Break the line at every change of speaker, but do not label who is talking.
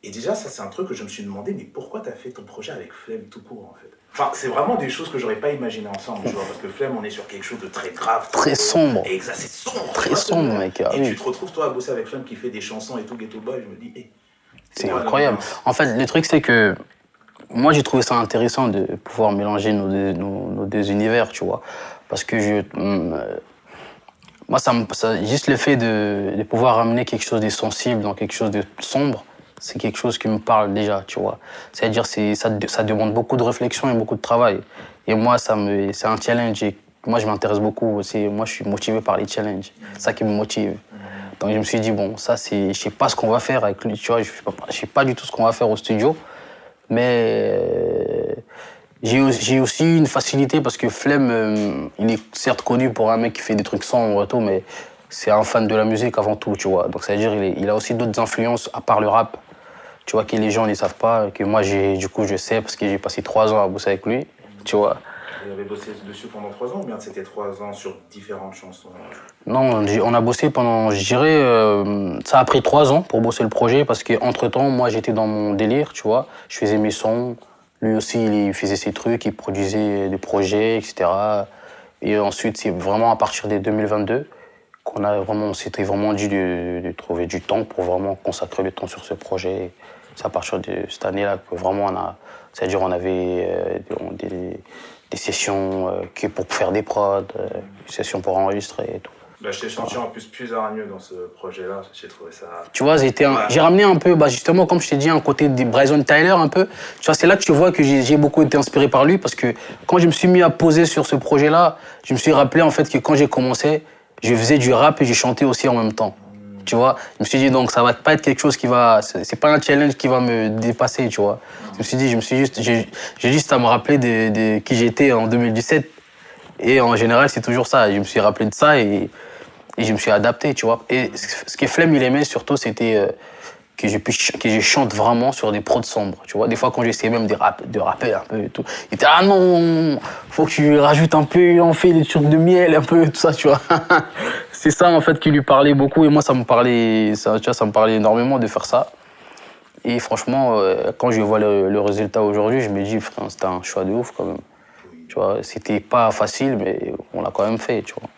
Et déjà, ça, c'est un truc que je me suis demandé, mais pourquoi tu as fait ton projet avec Flemme tout court, en fait? Enfin, c'est vraiment des choses que j'aurais pas imaginé ensemble, tu vois, parce que Flemme, on est sur quelque chose de très grave,
Très sombre.
Et ça, c'est sombre.
Très sombre, mec.
Et
Oui.
tu te retrouves, toi, à bosser avec Flemme qui fait des chansons et tout, Ghetto Boy, je me dis,
c'est incroyable. En fait, le truc, c'est que moi, j'ai trouvé ça intéressant de pouvoir mélanger nos deux univers, tu vois. Parce que moi, juste le fait de pouvoir ramener quelque chose de sensible dans quelque chose de sombre, c'est quelque chose qui me parle déjà, tu vois. C'est-à-dire, ça demande beaucoup de réflexion et beaucoup de travail. Et moi, c'est un challenge. Et moi, je m'intéresse beaucoup. Moi, je suis motivé par les challenges. C'est ça qui me motive. Donc, je me suis dit, bon, ça, je sais pas ce qu'on va faire avec lui, tu vois. Je sais pas du tout ce qu'on va faire au studio. Mais j'ai aussi une facilité parce que Flemme, il est certes connu pour un mec qui fait des trucs sombres et tout, mais c'est un fan de la musique avant tout, tu vois. Donc, c'est-à-dire il a aussi d'autres influences à part le rap, tu vois, que les gens ne savent pas, que moi, du coup, je sais parce que j'ai passé 3 ans à bosser avec lui, tu vois.
Vous avez bossé dessus pendant 3 ans ou bien c'était 3 ans sur différentes chansons?
Non, on a bossé pendant, je dirais, ça a pris 3 ans pour bosser le projet parce qu'entre-temps, moi, j'étais dans mon délire, tu vois. Je faisais mes sons, lui aussi, il faisait ses trucs, il produisait des projets, etc. Et ensuite, c'est vraiment à partir de 2022 on s'était vraiment dit de trouver du temps pour vraiment consacrer le temps sur ce projet. C'est à partir de cette année-là que vraiment c'est-à-dire on avait des sessions pour faire des prods, des sessions pour enregistrer et tout.
Bah, je t'ai senti en plus hargneux dans ce projet-là, j'ai trouvé ça...
Tu vois, j'ai ramené un peu, justement, comme je t'ai dit, un côté de Bryson Tyler un peu. Tu vois, c'est là que tu vois que j'ai beaucoup été inspiré par lui parce que quand je me suis mis à poser sur ce projet-là, je me suis rappelé en fait que quand j'ai commencé, je faisais du rap et je chantais aussi en même temps. Tu vois, je me suis dit donc ça va pas être quelque chose c'est pas un challenge qui va me dépasser, tu vois. J'ai juste à me rappeler de qui j'étais en 2017 et en général c'est toujours ça. Je me suis rappelé de ça et je me suis adapté, tu vois. Et ce que Flemme, il aimait surtout, c'était que je chante vraiment sur des prods sombres, tu vois. Des fois, quand j'essayais même de rapper un peu et tout, il était « Ah non, faut que tu rajoutes un peu, on fait des trucs de miel, un peu, tout ça, tu vois. » C'est ça, en fait, qui lui parlait beaucoup. Et moi, ça me parlait énormément de faire ça. Et franchement, quand je vois le résultat aujourd'hui, je me dis, frère, c'était un choix de ouf, quand même. Tu vois, c'était pas facile, mais on l'a quand même fait, tu vois.